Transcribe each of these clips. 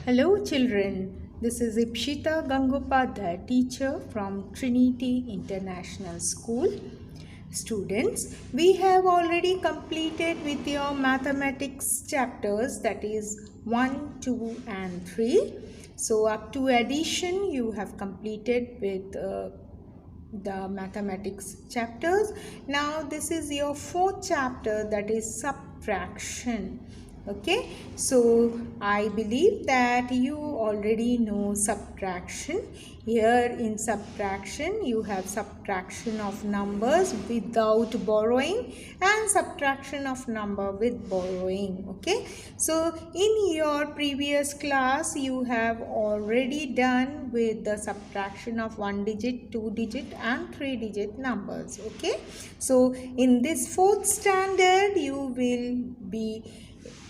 Hello children, this is Ipshita Gangopadhyay, teacher from Trinity International School. Students, we have already completed with your mathematics chapters, that is 1, 2 and 3. So up to addition you have completed with the mathematics chapters. Now this is your fourth chapter, that is subtraction. Okay, so I believe that you already know subtraction. Here in subtraction you have subtraction of numbers without borrowing and subtraction of number with borrowing. Okay, so in your previous class you have already done with the subtraction of 1 digit, 2 digit and 3 digit numbers. Okay, so in this fourth standard you will be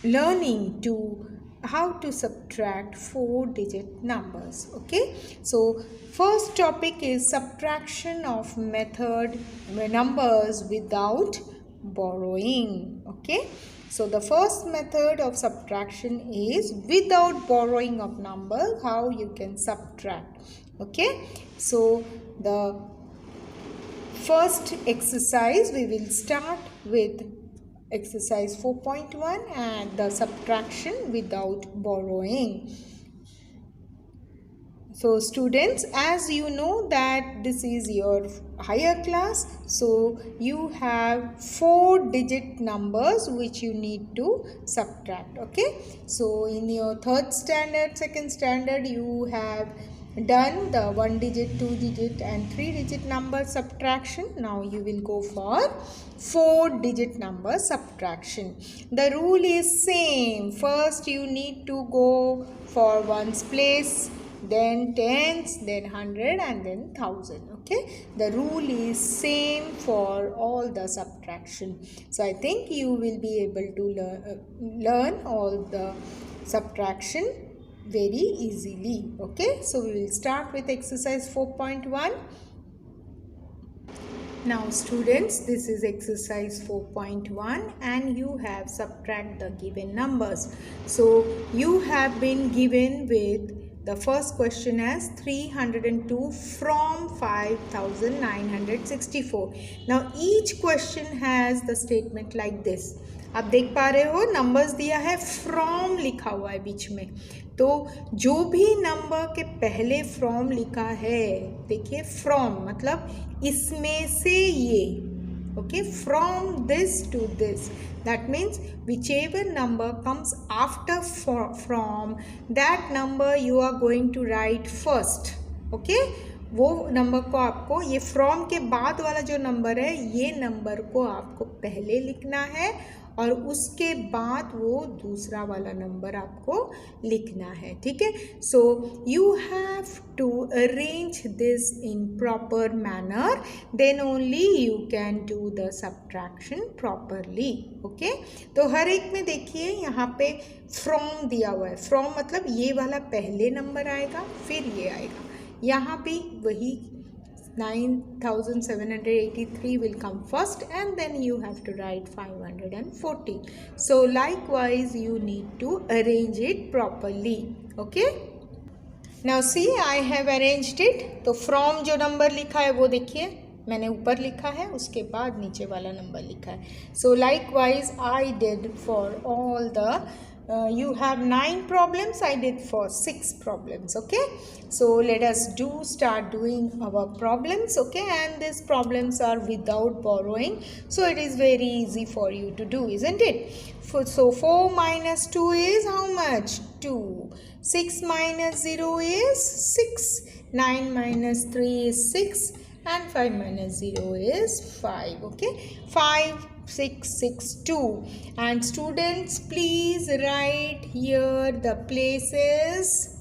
learning to how to subtract 4 digit numbers. Okay, so first topic is subtraction of method numbers without borrowing. Okay, so the first method of subtraction is without borrowing of numbers, how you can subtract. Okay, so the first exercise we will start with exercise 4.1 and the subtraction without borrowing. So students, as you know that this is your higher class, so you have 4 digit numbers which you need to subtract. Okay, so in your third standard, second standard you have done the 1 digit, 2 digit and 3 digit number subtraction. Now you will go for 4 digit number subtraction. The rule is same. First you need to go for ones place, then tens, then 100 and then 1000. Okay, the rule is same for all the subtraction. So I think you will be able to learn all the subtraction very easily. Okay, so we will start with exercise 4.1. Now students, this is exercise 4.1 and you have subtract the given numbers. So you have been given with the first question as 302 from 5964. Now each question has the statement like this. आप देख पा रहे हो numbers दिया है, from लिखा हुआ है बीच में, तो जो भी नंबर के पहले फ्रॉम लिखा है, देखिए फ्रॉम मतलब इसमें से ये. Okay, from this to this, that means whichever number comes after from, that number you are going to write first. Okay, वो नंबर को आपको, ये फ्रॉम के बाद वाला जो नंबर है ये नंबर को आपको पहले लिखना है और उसके बाद वो दूसरा वाला नंबर आपको लिखना है. ठीक है, so you have to arrange this in proper manner, then only you can do the subtraction properly. Okay, तो हर एक में देखिए यहाँ पे फ्रॉम दिया हुआ है. फ्रॉम मतलब ये वाला पहले नंबर आएगा फिर ये आएगा. यहाँ भी वही 9783 will come first and then you have to write 540. So likewise you need to arrange it properly. Okay, now see I have arranged it. तो from जो नंबर लिखा है वो देखिए मैंने ऊपर लिखा है, उसके बाद नीचे वाला नंबर लिखा है. So likewise I did for all the you have 9 problems, I did for 6 problems. Okay, so let us start doing our problems. Okay, and these problems are without borrowing, so it is very easy for you to do, isn't it? So 4 minus 2 is how much? 2. 6 minus 0 is 6. 9 minus 3 is 6 and 5 minus 0 is 5. Okay, 5 6 6 2. And students, please write here the places.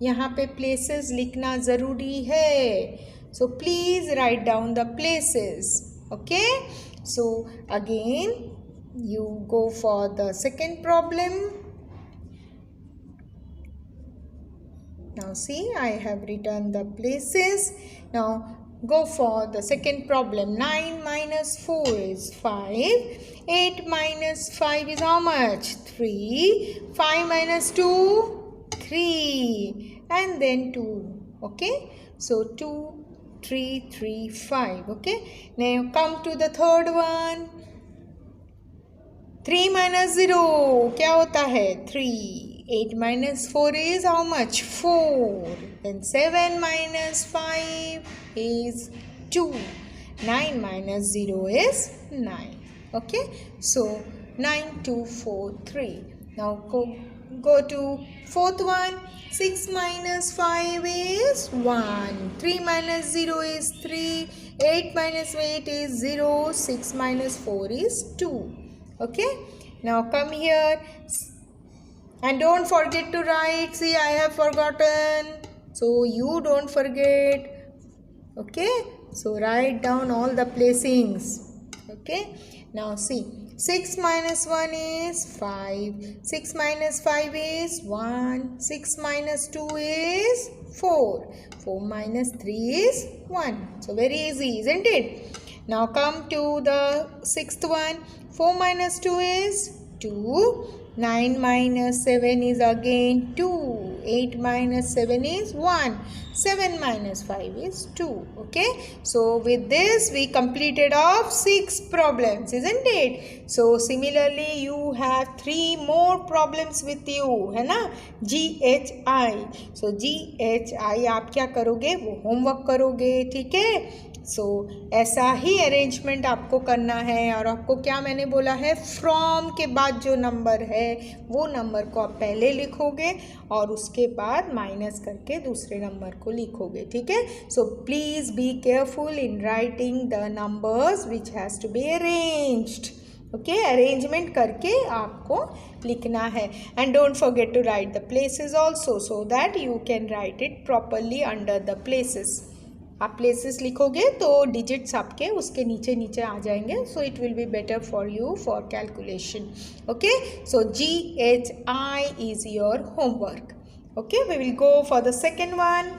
यहाँ पे places लिखना ज़रूरी है, so please write down the places. Okay, so again you go for the second problem. Now see I have written the places. Now Go for the second problem. 9 minus 4 is 5. 8 minus 5 is how much? 3. 5 minus 2? 3. And then 2. Okay. So 2, 3, 3, 5. Okay. Now come to the third one. 3 minus 0. क्या होता है? 3. 8 minus 4 is how much? 4. Then 7 minus 5 is 2. 9 minus 0 is 9. Okay. So 9, 2, 4, 3. Now go to fourth one. 6 minus 5 is 1. 3 minus 0 is 3. 8 minus 8 is 0. 6 minus 4 is 2. Okay. Now come here. And don't forget to write. See, I have forgotten. So you don't forget. Okay. So write down all the placings. Okay. Now see. 6 minus 1 is 5. 6 minus 5 is 1. 6 minus 2 is 4. 4 minus 3 is 1. So very easy, isn't it? Now come to the sixth one. 4 minus 2 is 2. 9 minus 7 is again 2. 8 minus 7 is 1. 7 minus 5 is 2. Okay. So with this we completed off 6 problems, isn't it? So similarly you have 3 more problems with you, है ना? GHI. So GHI आप क्या करोगे? वो homework करोगे, ठीक है? सो ऐसा ही अरेंजमेंट आपको करना है। और आपको क्या मैंने बोला है, फ्रॉम के बाद जो नंबर है वो नंबर को आप पहले लिखोगे और उसके बाद माइनस करके दूसरे नंबर को लिखोगे, ठीक है? So please be careful in writing the numbers which has to be arranged. Okay, arrangement करके आपको लिखना है। And don't forget to write the places also so that you can write it properly under the places. आप places लिखोगे तो digits आपके उसके नीचे नीचे आ जाएंगे, so it will be better for you for calculation. Okay, so GHI is your homework. Okay, we will go for the second one.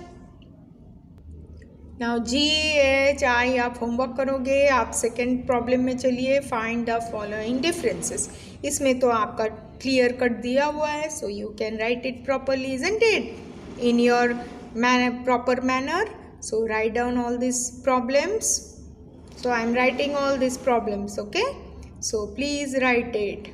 Now GHI आप होमवर्क करोगे। आप सेकेंड प्रॉब्लम में चलिए, फाइंड द फॉलोइंग डिफरेंसेस। इसमें तो आपका clear cut दिया हुआ है, so you can write it properly, isn't it, in your proper manner. So write down all these problems. So I am writing all these problems, okay? So please write it.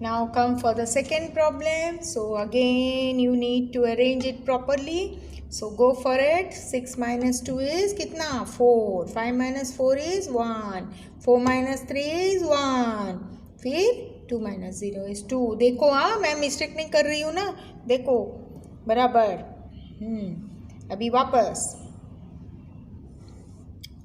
Now come for the second problem. So again you need to arrange it properly. So go for it. 6 minus 2 is कितना? 4. 5 minus 4 is 1. 4 minus 3 is 1. फिर 2 minus 0 is 2. देखो, हाँ मैं mistake नहीं कर रही हूँ ना, देखो बराबर। अभी वापस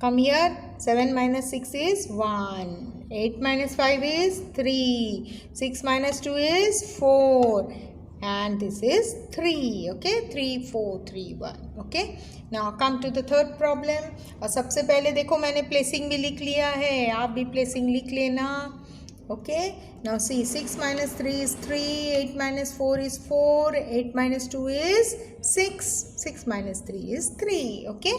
come here. 7 minus 6 is 1. 8 minus 5 is 3. 6 minus 2 is 4. And this is 3. Okay, 3, 4, 3, 1. Okay, now come to the third problem. और सबसे पहले देखो मैंने प्लेसिंग भी लिख लिया है, आप भी प्लेसिंग लिख लेना। Okay, now see, 6 minus 3 is 3, 8 minus 4 is 4, 8 minus 2 is 6, 6 minus 3 is 3. Okay,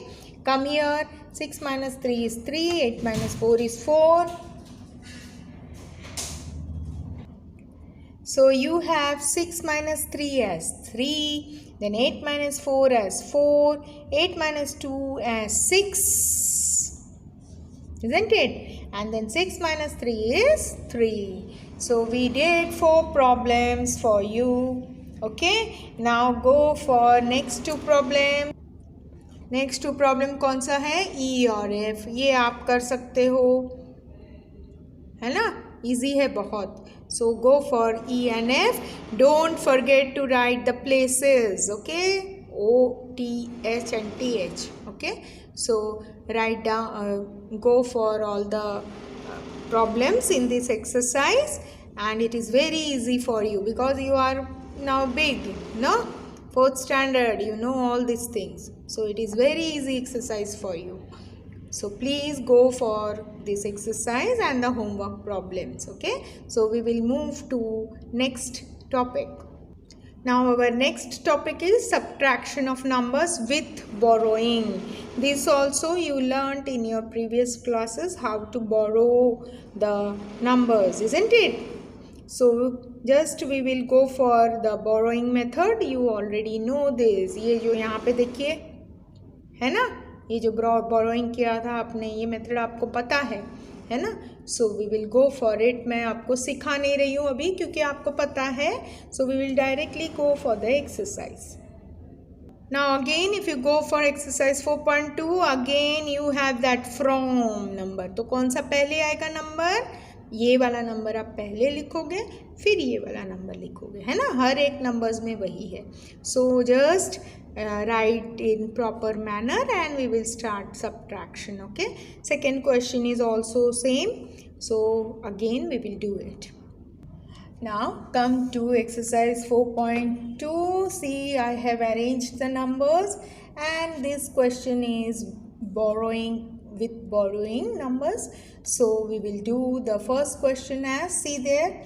come here. 6 minus 3 is 3, 8 minus 4 is 4. So you have 6 minus 3 as 3, then 8 minus 4 as 4, 8 minus 2 as 6, isn't it? And then 6 minus 3 is 3. So we did 4 problems for you. Okay, now go for next 2 problem. Next 2 problem कौन सा है? E और F। ये आप कर सकते हो, है ना, इजी है बहुत। So go for E and F. Don't forget to write the places, okay, O, T, H and TH. Okay, so write down, go for all the problems in this exercise, and it is very easy for you because you are now big, no, 4th standard, you know all these things, so it is very easy exercise for you. So please go for this exercise and the homework problems. Okay, so we will move to next topic. Now our next topic is subtraction of numbers with borrowing. This also you learnt in your previous classes how to borrow the numbers, isn't it? So just we will go for the borrowing method. You already know this. ये जो यहाँ पे देखिए है ना, ये जो borrowing किया था आपने, ये मेथड आपको पता है ना. So we will go for it. मैं आपको सिखा नहीं रही हूँ अभी क्योंकि आपको पता है. So we will directly go for the exercise. Now again if you go for exercise 4.2 again you have that from number. तो कौन सा पहले आएगा नंबर? ये वाला नंबर आप पहले लिखोगे, फिर ये वाला नंबर लिखोगे, है ना. हर एक नंबर्स में वही है. So just write in proper manner and we will start subtraction. Okay, second question is also same, so again we will do it. Now come to exercise 4.2. See, I have arranged the numbers and this question is borrowing with borrowing numbers. So we will do the first question as, see there,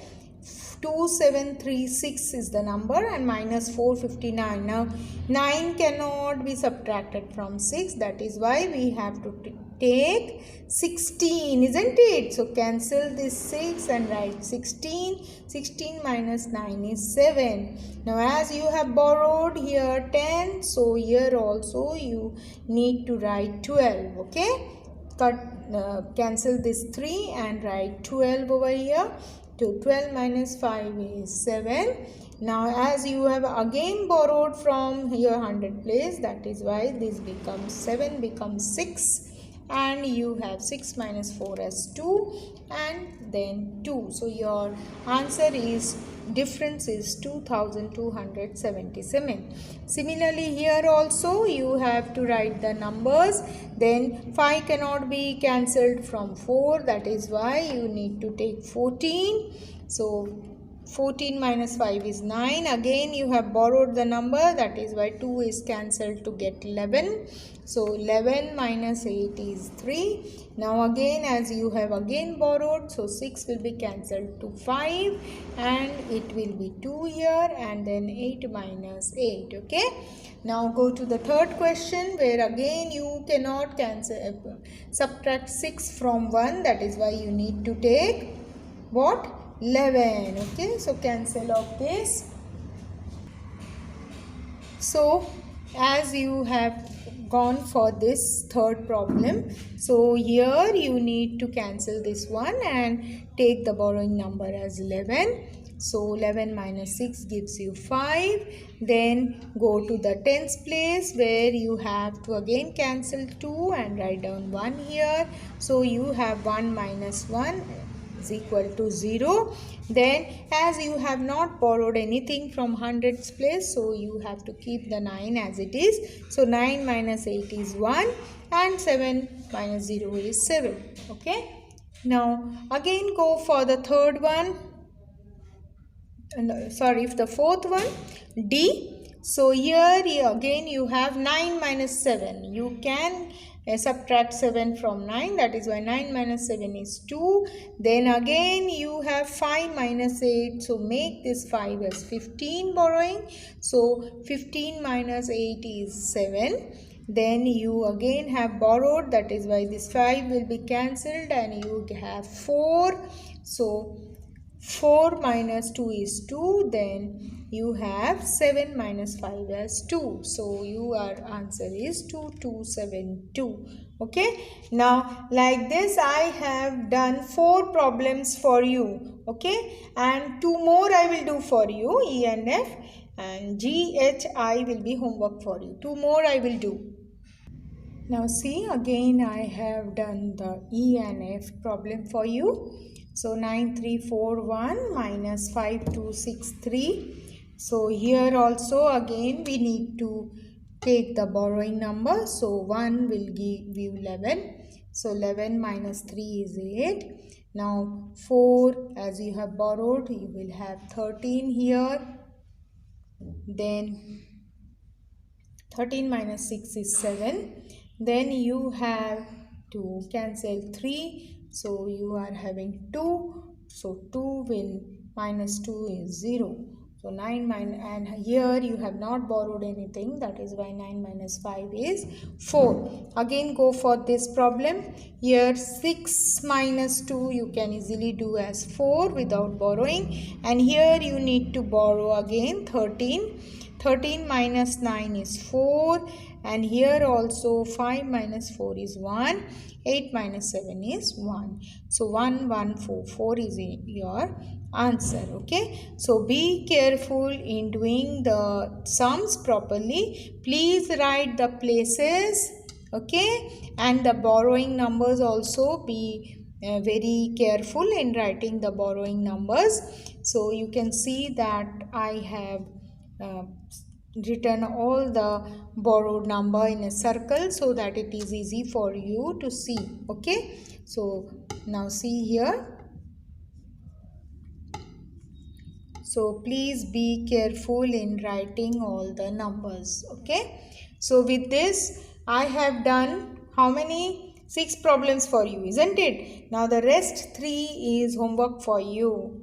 2736 is the number and minus 459. Now 9 cannot be subtracted from 6, that is why we have to take 16, isn't it? So cancel this 6 and write 16. 16 minus 9 is 7. Now as you have borrowed here 10, so here also you need to write 12. Okay, cancel this 3 and write 12 over here. To 12 minus 5 is 7. Now as you have again borrowed from your 100 place, that is why this becomes 7 becomes 6 and you have 6 minus 4 as 2 and then 2. So your answer is, difference is 2277. Similarly here also you have to write the numbers. Then 5 cannot be cancelled from 4, that is why you need to take 14. So 14 minus 5 is 9. Again you have borrowed the number, that is why 2 is cancelled to get 11. So 11 minus 8 is 3. Now again as you have again borrowed, so 6 will be cancelled to 5 and it will be 2 here and then 8 minus 8. Okay. Now go to the third question where again you cannot subtract 6 from 1, that is why you need to take what? 11. Okay, so cancel off this. So as you have gone for this third problem, so here you need to cancel this one and take the borrowing number as 11. So 11 minus 6 gives you 5. Then go to the tens place where you have to again cancel 2 and write down 1 here. So you have 1 minus 1 is equal to 0. Then as you have not borrowed anything from hundreds place, so you have to keep the 9 as it is. So 9 minus 8 is 1 and 7 minus 0 is 7. Okay. Now again go for the third one. Sorry, the fourth one, D. So here again you have 9 minus 7. You can subtract 7 from 9, that is why 9 minus 7 is 2. Then again you have 5 minus 8, so make this 5 as 15 borrowing. So 15 minus 8 is 7. Then you again have borrowed, that is why this 5 will be cancelled and you have 4. So 4 minus 2 is 2. Then you have 7 minus 5 as 2. So your answer is 2272. Okay. Now like this I have done 4 problems for you. Okay. And 2 more I will do for you. E and F and G, H, I will be homework for you. 2 more I will do. Now see, again I have done the E and F problem for you. So 9341 minus 5263. So here also again we need to take the borrowing number. So 1 will give you 11. So 11 minus 3 is 8. Now 4, as you have borrowed, you will have 13 here. Then 13 minus 6 is 7. Then you have to cancel 3. So you are having 2. So 2 will minus 2 is 0. So 9 minus, and here you have not borrowed anything, that is why 9 minus 5 is 4. Again go for this problem. Here 6 minus 2 you can easily do as 4 without borrowing, and here you need to borrow again 13. 13 minus 9 is 4, and here also 5 minus 4 is 1. 8 minus 7 is 1. So 1, 1, 4, 4 is your answer. Okay, so be careful in doing the sums properly. Please write the places, okay, and the borrowing numbers also. Be very careful in writing the borrowing numbers. So you can see that I have written all the borrowed number in a circle so that it is easy for you to see. Okay, so now see here. So please be careful in writing all the numbers. Okay, so with this I have done how many? 6 problems for you, isn't it? Now the rest 3 is homework for you.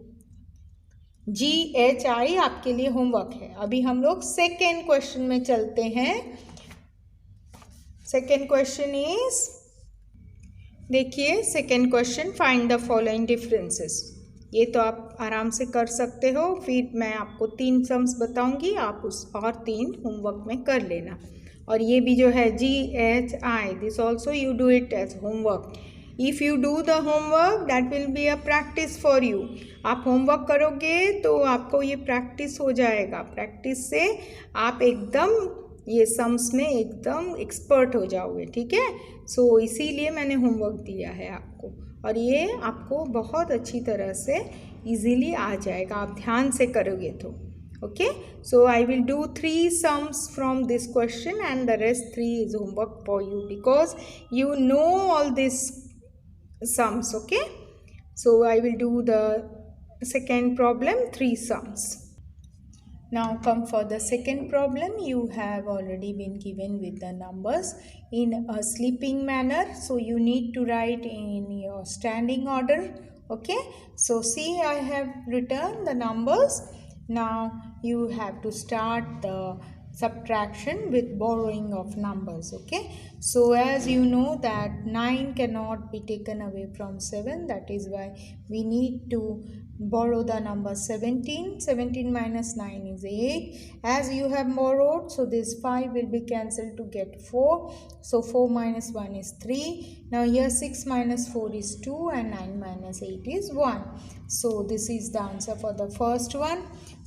GHI आपके लिए homework है. अभी हम लोग second question में चलते हैं. Second question is, देखिए second question, find the following differences. ये तो आप आराम से कर सकते हो. फिर मैं आपको 3 सम्स बताऊंगी, आप उस और 3 होमवर्क में कर लेना. और ये भी जो है GHI, this also you do it as homework. If you do the homework that will be a practice for you. आप होमवर्क करोगे तो आपको ये प्रैक्टिस हो जाएगा. प्रैक्टिस से आप एकदम ये सम्स में एकदम एक्सपर्ट हो जाओगे. ठीक है, सो इसीलिए मैंने होमवर्क दिया है आपको, और ये आपको बहुत अच्छी तरह से इजीली आ जाएगा आप ध्यान से करोगे तो. Okay, so I will do 3 sums from this question and the rest 3 is homework for you because you know all these sums. Okay, so I will do the second problem, 3 sums. Now come for the second problem. You have already been given with the numbers in a sleeping manner, so you need to write in your standing order. Okay, so see, I have written the numbers. Now you have to start the subtraction with borrowing of numbers. Okay, so as you know that 9 cannot be taken away from 7, that is why we need to borrow the number 17. 17 minus 9 is 8. As you have borrowed, so this 5 will be cancelled to get 4. So 4 minus 1 is 3. Now here 6 minus 4 is 2 and 9 minus 8 is 1. So this is the answer for the first one.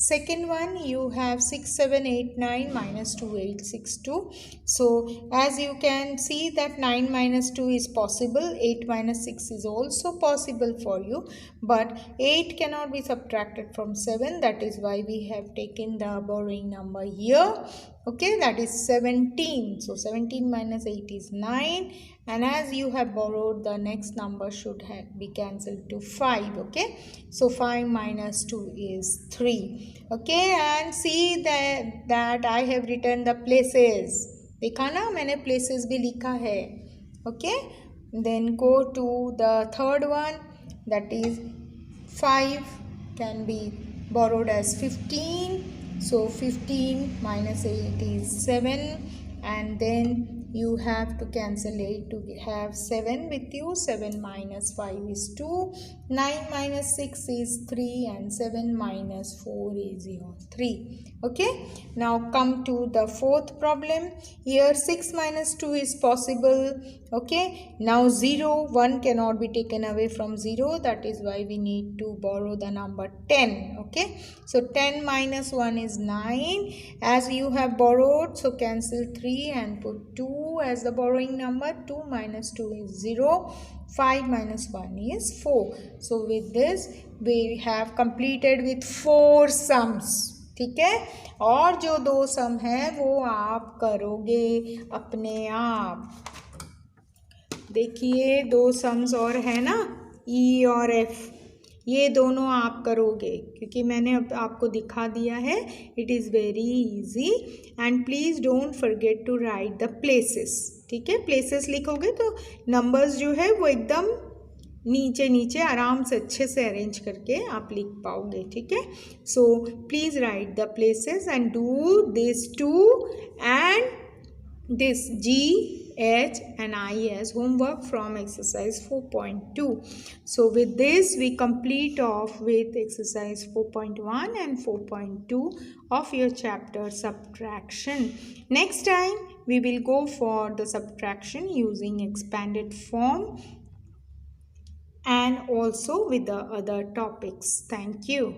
Second one, you have 6, 7, 8, 9 minus 2, 8, 6, 2. So as you can see that 9 minus 2 is possible, 8 minus 6 is also possible for you, but 8 cannot be subtracted from 7, that is why we have taken the borrowing number here. Okay, that is 17. So 17 minus 8 is 9, and as you have borrowed, the next number should be cancelled to 5. Okay, so 5 minus 2 is 3. Okay, and see that I have written the places. देखा ना, मैंने places भी लिखा है. Okay, then go to the third one, that is 5 can be borrowed as 15. So 15 minus 8 is 7, and then you have to cancel 8 to have 7 with you. 7 minus 5 is 2. 9 minus 6 is 3, and 7 minus 4 is your 3. Okay, now come to the fourth problem. Here 6 minus 2 is possible. Okay, now 0, 1 cannot be taken away from 0, that is why we need to borrow the number 10. Okay, so 10 minus 1 is 9. As you have borrowed, so cancel 3 and put 2 as the borrowing number. 2 minus 2 is 0. 5 minus 1 is 4. So with this we have completed with 4 sums. ठीक है, और जो 2 सम है वो आप करोगे अपने आप. देखिए 2 सम्स और है ना, E और F, ये दोनों आप करोगे क्योंकि मैंने अब आपको दिखा दिया है. It is very easy, and please don't forget to write the places. ठीक है, प्लेसेस लिखोगे तो नंबर्स जो है वो एकदम नीचे नीचे आराम से अच्छे से अरेंज करके आप लिख पाओगे, ठीक है। So please write the places and do this two and this G, H and I as homework from exercise 4.2. So with this we complete off with exercise 4.1 and 4.2 of your chapter subtraction. Next time we will go for the subtraction using expanded form and also with the other topics. Thank you.